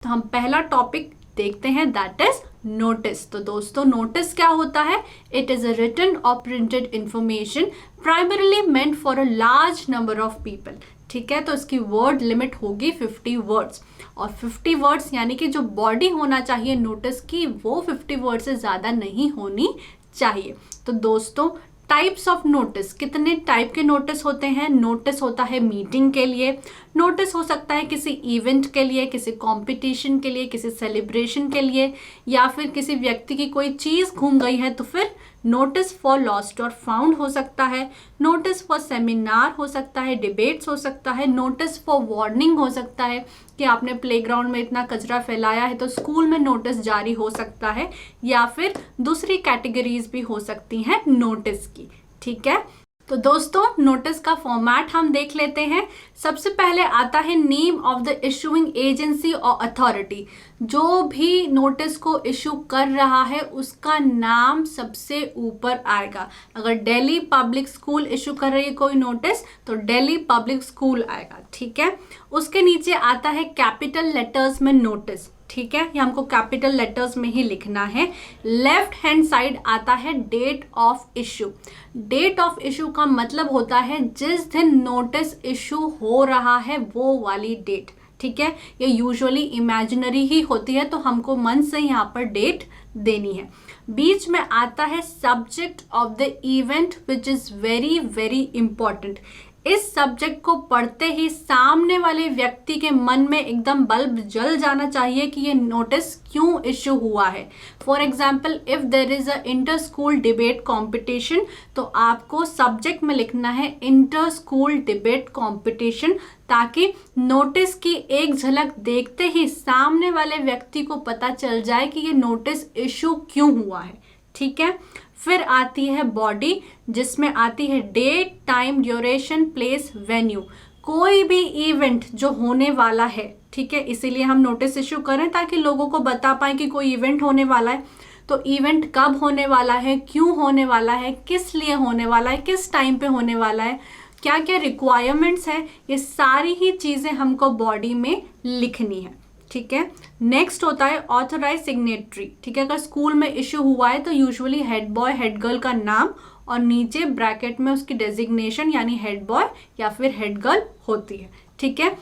तो हम पहला टॉपिक देखते हैं, दैट इज नोटिस। तो दोस्तों नोटिस क्या होता है? इट इज अ रिटन और printed information primarily meant for a large number of people. ठीक है, तो इसकी वर्ड लिमिट होगी 50 वर्ड्स, और 50 वर्ड्स यानी कि जो बॉडी होना चाहिए नोटिस की वो 50 वर्ड से ज़्यादा नहीं होनी चाहिए। तो दोस्तों टाइप्स ऑफ नोटिस, कितने टाइप के नोटिस होते हैं? नोटिस होता है मीटिंग के लिए, नोटिस हो सकता है किसी इवेंट के लिए, किसी कंपटीशन के लिए, किसी सेलिब्रेशन के लिए, या फिर किसी व्यक्ति की कोई चीज़ घूम गई है तो फिर नोटिस फॉर लॉस्ट और फाउंड हो सकता है, नोटिस फॉर सेमिनार हो सकता है, डिबेट्स हो सकता है, नोटिस फॉर वार्निंग हो सकता है कि आपने प्लेग्राउंड में इतना कचरा फैलाया है तो स्कूल में नोटिस जारी हो सकता है, या फिर दूसरी कैटेगरीज भी हो सकती हैं नोटिस की। ठीक है, तो दोस्तों नोटिस का फॉर्मेट हम देख लेते हैं। सबसे पहले आता है name of the issuing agency और अथॉरिटी। जो भी नोटिस को इशू कर रहा है उसका नाम सबसे ऊपर आएगा। अगर दिल्ली पब्लिक स्कूल इशू कर रही है कोई नोटिस तो दिल्ली पब्लिक स्कूल आएगा। ठीक है, उसके नीचे आता है कैपिटल लेटर्स में नोटिस। ठीक है, ये हमको कैपिटल लेटर्स में ही लिखना है। लेफ्ट हैंड साइड आता है date of issue. Date of issue का मतलब होता है जिस दिन नोटिस इशू हो रहा है वो वाली डेट। ठीक है, ये यूजुअली इमेजिनरी ही होती है तो हमको मन से यहाँ पर डेट देनी है। बीच में आता है subject of the event which is very very important. इस सब्जेक्ट को पढ़ते ही सामने वाले व्यक्ति के मन में एकदम बल्ब जल जाना चाहिए कि ये नोटिस क्यों इशू हुआ है। For example if there is a inter school debate competition तो आपको सब्जेक्ट में लिखना है इंटर स्कूल डिबेट कॉम्पिटिशन, ताकि नोटिस की एक झलक देखते ही सामने वाले व्यक्ति को पता चल जाए कि ये नोटिस इशू क्यों हुआ है। ठीक है, फिर आती है बॉडी जिसमें आती है date, time, duration, place, venue. कोई भी इवेंट जो होने वाला है, ठीक है, इसीलिए हम नोटिस इशू करें ताकि लोगों को बता पाए कि कोई इवेंट होने वाला है। तो इवेंट कब होने वाला है, क्यों होने वाला है, किस लिए होने वाला है, किस टाइम पे होने वाला है, क्या क्या रिक्वायरमेंट्स है, ये सारी ही चीज़ें हमको बॉडी में लिखनी है। ठीक है, नेक्स्ट होता है ऑथराइज सिग्नेटरी। ठीक है, अगर स्कूल में इशू हुआ है तो usually head boy head girl का नाम और नीचे ब्रैकेट में उसकी डेजिग्नेशन यानी हेड बॉय या फिर हेड गर्ल होती है। ठीक है,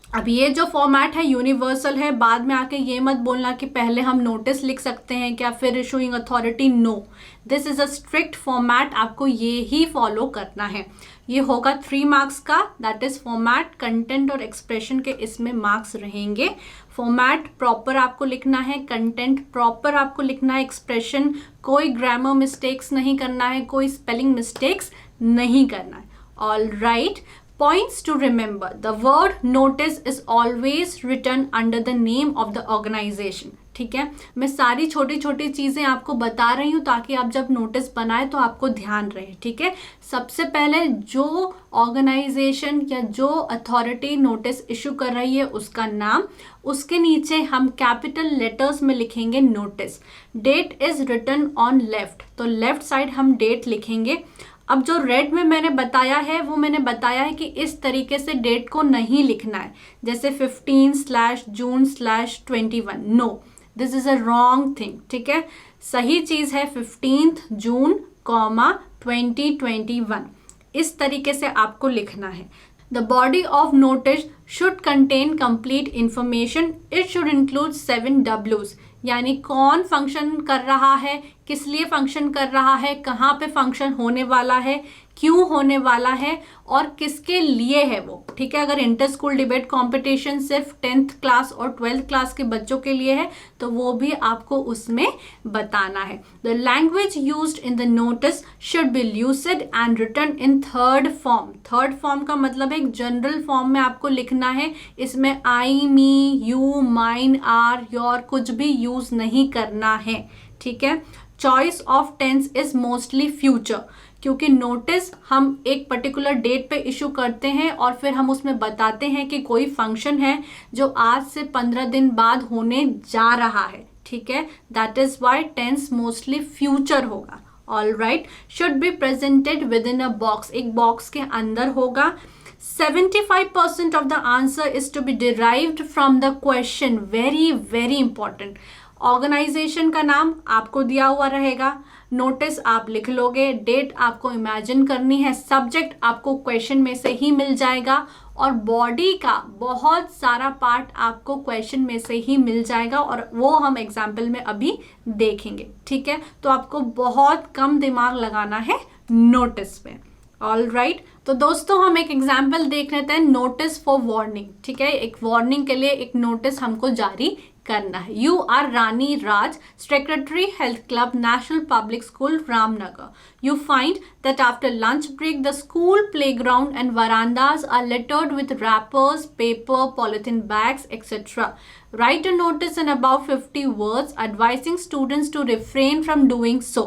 अब ये जो फॉर्मेट है यूनिवर्सल है। बाद में आके ये मत बोलना कि पहले हम नोटिस लिख सकते हैं क्या फिर issuing authority. No, this is a strict format, आपको ये ही फॉलो करना है। ये होगा 3 मार्क्स का, दैट इज फॉर्मेट, कंटेंट और एक्सप्रेशन के इसमें मार्क्स रहेंगे। फॉर्मेट प्रॉपर आपको लिखना है, कंटेंट प्रॉपर आपको लिखना है, एक्सप्रेशन कोई ग्रामर मिस्टेक्स नहीं करना है, कोई स्पेलिंग मिस्टेक्स नहीं करना है। All right, points to remember, the word notice is always written under the name of the organization. ठीक है, मैं सारी छोटी छोटी चीज़ें आपको बता रही हूँ ताकि आप जब नोटिस बनाए तो आपको ध्यान रहे। ठीक है, सबसे पहले जो ऑर्गेनाइजेशन या जो अथॉरिटी नोटिस इशू कर रही है उसका नाम, उसके नीचे हम कैपिटल लेटर्स में लिखेंगे notice. Date is written on left, तो लेफ्ट साइड हम डेट लिखेंगे। अब जो रेड में मैंने बताया है वो मैंने बताया है कि इस तरीके से डेट को नहीं लिखना है, जैसे 15/June/21। No, this is a wrong thing. ठीक है, सही चीज़ है 15th June, 2021। इस तरीके से आपको लिखना है। The body of notice should contain complete information. It should include 7 W's, यानी कौन फंक्शन कर रहा है, किस लिए फंक्शन कर रहा है, कहाँ पे फंक्शन होने वाला है, क्यों होने वाला है और किसके लिए है वो। ठीक है, अगर इंटर स्कूल डिबेट कंपटीशन सिर्फ 10th क्लास और 12th क्लास के बच्चों के लिए है तो वो भी आपको उसमें बताना है। The language used in the notice should be lucid and written in third form. Third form का मतलब है जनरल फॉर्म में आपको लिखना है। इसमें I, me, you, mine, our, your कुछ भी यूज नहीं करना है। ठीक है, choice of tense is mostly future, क्योंकि नोटिस हम एक पर्टिकुलर डेट पे इशू करते हैं और फिर हम उसमें बताते हैं कि कोई फंक्शन है जो आज से 15 दिन बाद होने जा रहा है। ठीक है, that is why tense mostly future होगा। All right, should be presented within a box, एक बॉक्स के अंदर होगा। 75% of the answer is to be derived from the question. Very very important. Organisation का नाम आपको दिया हुआ रहेगा, नोटिस आप लिख लोगे, डेट आपको इमेजिन करनी है, सब्जेक्ट आपको क्वेश्चन में से ही मिल जाएगा और बॉडी का बहुत सारा पार्ट आपको क्वेश्चन में से ही मिल जाएगा और वो हम एग्जाम्पल में अभी देखेंगे, ठीक है। तो आपको बहुत कम दिमाग लगाना है नोटिस पे। ऑल राइट, तो दोस्तों हम एक एग्जाम्पल देख लेते हैं, नोटिस फॉर वार्निंग, ठीक है। एक वार्निंग के लिए एक नोटिस हमको जारी करना है। You are Rani Raj, secretary health club, national public school, Ramnagar. You find that after lunch break, the school playground and verandas are littered with wrappers, paper, polythene bags, etc. Write a notice in about 50 words advising students to refrain from doing so.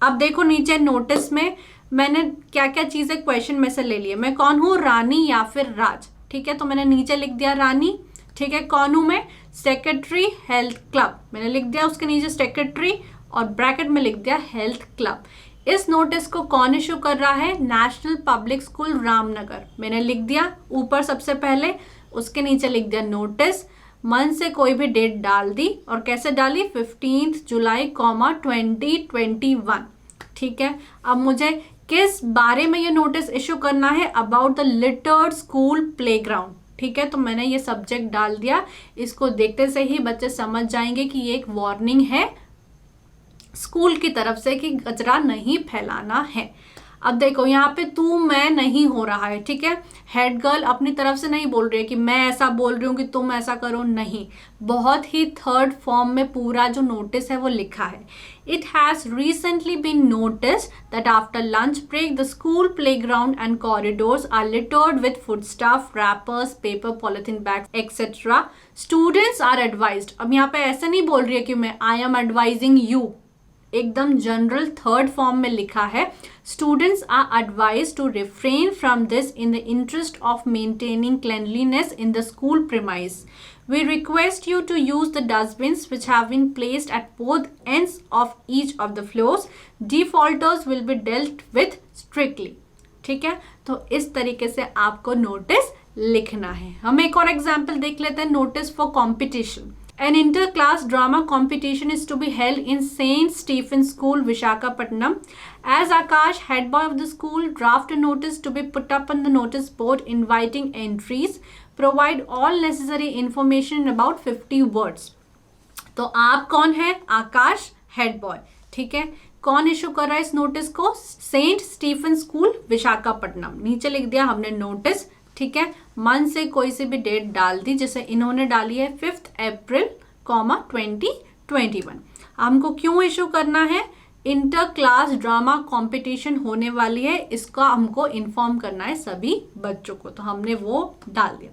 अब देखो नीचे notice में मैंने क्या क्या चीजें question में से ले ली है। मैं कौन हूँ, रानी या फिर राज, ठीक है। तो मैंने नीचे लिख दिया रानी, ठीक है। कौन हूँ मैं, सेक्रेटरी हेल्थ क्लब, मैंने लिख दिया उसके नीचे सेक्रेटरी और ब्रैकेट में लिख दिया हेल्थ क्लब। इस नोटिस को कौन इशू कर रहा है, नेशनल पब्लिक स्कूल रामनगर, मैंने लिख दिया ऊपर सबसे पहले, उसके नीचे लिख दिया नोटिस, मन से कोई भी डेट डाल दी और कैसे डाली, 15 जुलाई 2021, ठीक है। अब मुझे किस बारे में ये नोटिस इशू करना है, about the littered school playground, ठीक है। तो मैंने ये सब्जेक्ट डाल दिया, इसको देखते से ही बच्चे समझ जाएंगे कि ये एक वार्निंग है स्कूल की तरफ से कि कचरा नहीं फैलाना है। अब देखो यहाँ पे तू मैं नहीं हो रहा है, ठीक है। हेड गर्ल अपनी तरफ से नहीं बोल रही है कि मैं ऐसा बोल रही हूँ कि तुम ऐसा करो, नहीं, बहुत ही थर्ड फॉर्म में पूरा जो नोटिस है वो लिखा है। It has recently been noticed that after lunch break, the school playground and corridors are littered with foodstuff, wrappers, paper, polythene bags, etc. Students are advised. अब यहाँ पे ऐसे नहीं बोल रही है कि मैं I am advising you, एकदम जनरल थर्ड फॉर्म में लिखा है। Students are advised to refrain from this in the interest of maintaining cleanliness in the school premise. We request you to use the dustbins which have been placed at both ends of each of the floors. Defaulters will be dealt with strictly. ठीक है, तो इस तरीके से आपको notice लिखना है। हम एक और एग्जाम्पल देख लेते हैं, notice for competition. An inter-class drama competition is to be held in St. Stephen's School, Visakhapatnam. As Akash, head boy of the school, draft a notice to be put up on the notice board inviting entries. Provide all necessary information in about 50 words. तो आप कौन है, आकाश head boy, ठीक है। कौन issue कर रहा है इस नोटिस को, सेंट स्टीफन स्कूल विशाखापट्टनम। नीचे लिख दिया हमने नोटिस, ठीक है। मन से कोई सी भी डेट डाल दी, जैसे इन्होंने डाली है 5 अप्रैल 2021। हमको क्यों इशू करना है, इंटर क्लास ड्रामा कंपटीशन होने वाली है, इसका हमको इन्फॉर्म करना है सभी बच्चों को, तो हमने वो डाल दिया।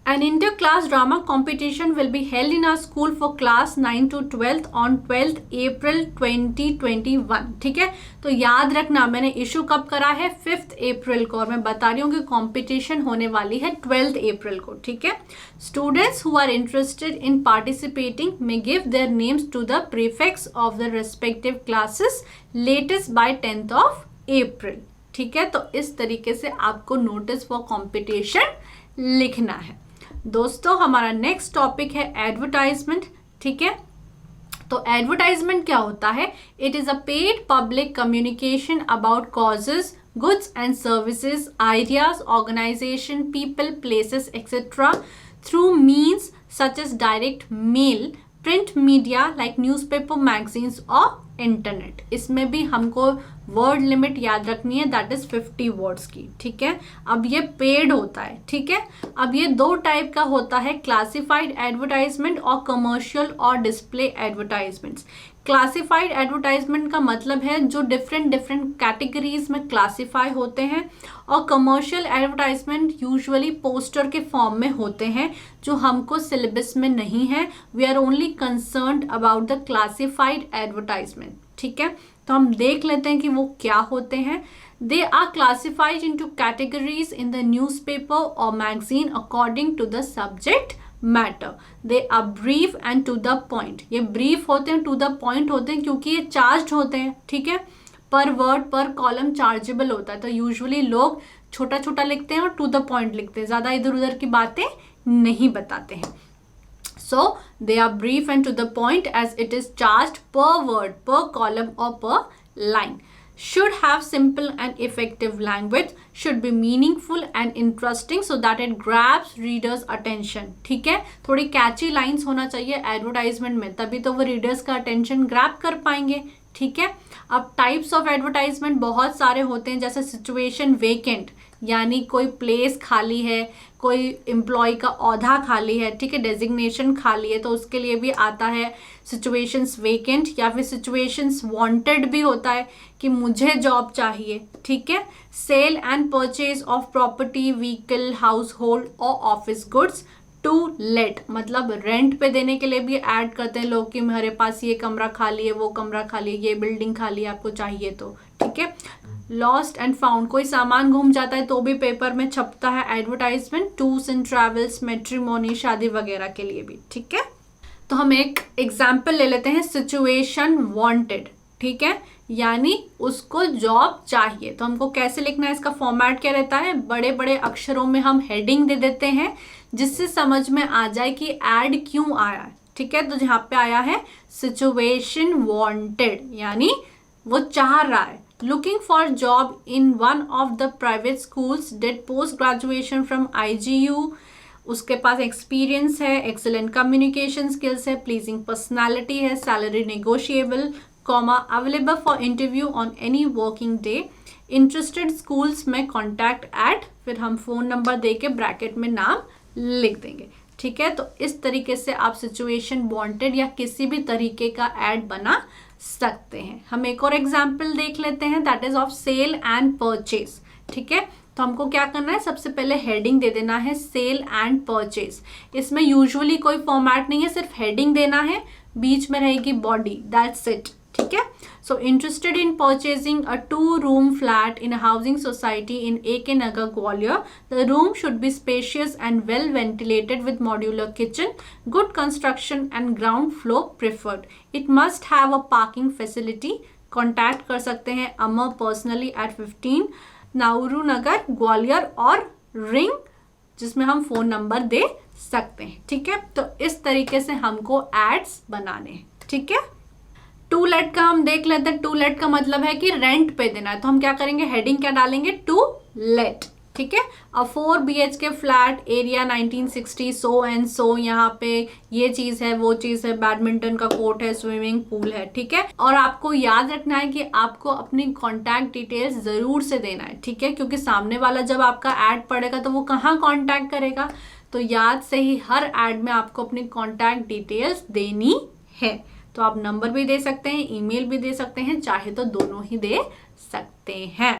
An inter-class drama competition will be held in our school for class 9 to 12th on 12th April 2021, ठीक है। तो याद रखना मैंने इशू कब करा है, 5 अप्रैल को, और मैं बता रही हूँ कि कंपटीशन होने वाली है 12th अप्रैल को, ठीक है। Students who are interested in participating may give their names to the prefects of the respective classes latest by 10th of April, ठीक है। तो इस तरीके से आपको नोटिस फॉर कंपटीशन लिखना है। दोस्तों हमारा नेक्स्ट टॉपिक है एडवर्टाइजमेंट, ठीक है। तो एडवर्टाइजमेंट क्या होता है, it is a paid public communication about causes, goods and services, ideas, organisation, people, places etcetera through means such as direct mail, print media like newspaper, magazines और internet. इसमें भी हमको वर्ड लिमिट याद रखनी है, दैट इज 50 वर्ड्स की, ठीक है। अब ये पेड होता है, ठीक है। अब ये दो टाइप का होता है, क्लासिफाइड एडवर्टाइजमेंट और कमर्शियल और डिस्प्ले एडवर्टाइजमेंट्स। क्लासिफाइड एडवर्टाइजमेंट का मतलब है जो डिफरेंट कैटेगरीज में क्लासिफाई होते हैं, और कमर्शियल एडवर्टाइजमेंट यूजुअली पोस्टर के फॉर्म में होते हैं जो हमको सिलेबस में नहीं है। We are only concerned about the classified advertisement, ठीक है। तो हम देख लेते हैं कि वो क्या होते हैं। They are classified into categories in the newspaper और magazine according to the subject matter. They are brief and to the point. ये ब्रीफ होते हैं, टू द पॉइंट होते हैं, क्योंकि ये चार्ज होते हैं, ठीक है। पर वर्ड पर कॉलम चार्जेबल होता है, तो यूजुअली लोग छोटा छोटा लिखते हैं और टू द पॉइंट लिखते हैं, ज़्यादा इधर उधर की बातें नहीं बताते हैं. So they are brief and to the point as it is charged per word, per column or per line. Should have simple and effective language, should be meaningful and interesting so that it grabs readers attention. ठीक है, थोड़ी कैची lines होना चाहिए advertisement में, तभी तो वो readers का अटेंशन ग्रैब कर पाएंगे. ठीक है. अब टाइप्स ऑफ एडवर्टाइजमेंट बहुत सारे होते हैं, जैसे सिचुएशन वेकेंट, यानी कोई प्लेस खाली है, कोई एम्प्लॉय का औहदा खाली है, ठीक है, डेजिग्नेशन खाली है, तो उसके लिए भी आता है सिचुएशंस वेकेंट. या फिर सिचुएशंस वांटेड भी होता है कि मुझे जॉब चाहिए. ठीक है. Sale and purchase of property, vehicle, household और ऑफिस गुड्स. टू लेट मतलब रेंट पे देने के लिए भी ऐड करते हैं लोग कि मेरे पास ये कमरा खाली है, वो कमरा खाली है, ये बिल्डिंग खाली है, आपको चाहिए तो. ठीक है. लॉस्ट एंड फाउंड, कोई सामान गुम जाता है तो भी पेपर में छपता है advertisement. Tours and travels, matrimony, शादी वगैरह के लिए भी. ठीक है. तो हम एक एग्जाम्पल ले लेते हैं, सिचुएशन वांटेड. ठीक है, यानी उसको जॉब चाहिए. तो हमको कैसे लिखना है, इसका फॉर्मेट क्या रहता है, बड़े बड़े अक्षरों में हम हेडिंग दे देते हैं जिससे समझ में आ जाए कि ऐड क्यों आया है. ठीक है. तो यहाँ पे आया है सिचुएशन वांटेड, यानी वो चाह रहा है. Looking for job in one of the private schools, did post graduation from IGU, उसके पास एक्सपीरियंस है, एक्सेलेंट कम्युनिकेशन स्किल्स है, प्लीजिंग पर्सनालिटी है, salary negotiable, comma available for interview on any working day, interested schools में contact at, फिर हम phone number दे के bracket में नाम लिख देंगे. ठीक है. तो इस तरीके से आप सिचुएशन वांटेड या किसी भी तरीके का ऐड बना सकते हैं. हम एक और एग्जाम्पल देख लेते हैं, that is of sale and purchase. ठीक है. तो हमको क्या करना है, सबसे पहले हेडिंग दे देना है सेल एंड परचेज. इसमें यूजुअली कोई फॉर्मेट नहीं है, सिर्फ हेडिंग देना है, बीच में रहेगी बॉडी, दैट्स इट. ठीक है. So interested in purchasing a 2-room flat in a housing society in AK Nagar, Gwalior. The room should be spacious and well ventilated with modular kitchen, good construction and ground floor preferred. It must have a parking facility. Contact कर सकते हैं अमर personally at 15 Nauru नगर, ग्वालियर, और ring जिसमें हम phone number दे सकते हैं. ठीक है. तो इस तरीके से हमको एड्स बनाने हैं. ठीक है. टू लेट का हम देख लेते हैं. टू लेट का मतलब है कि रेंट पे देना है. तो हम क्या करेंगे, हेडिंग क्या डालेंगे, टू लेट. ठीक है. A 4 BHK flat, area 1960, so and so, यहाँ पे ये चीज़ है, वो चीज़ है, बैडमिंटन का कोर्ट है, स्विमिंग पूल है. ठीक है. और आपको याद रखना है कि आपको अपनी कॉन्टैक्ट डिटेल्स ज़रूर से देना है. ठीक है. क्योंकि सामने वाला जब आपका ऐड पढ़ेगा तो वो कहाँ कॉन्टैक्ट करेगा. तो याद से ही हर ऐड में आपको अपनी कॉन्टैक्ट डिटेल्स देनी है. तो आप नंबर भी दे सकते हैं, ईमेल भी दे सकते हैं, चाहे तो दोनों ही दे सकते हैं.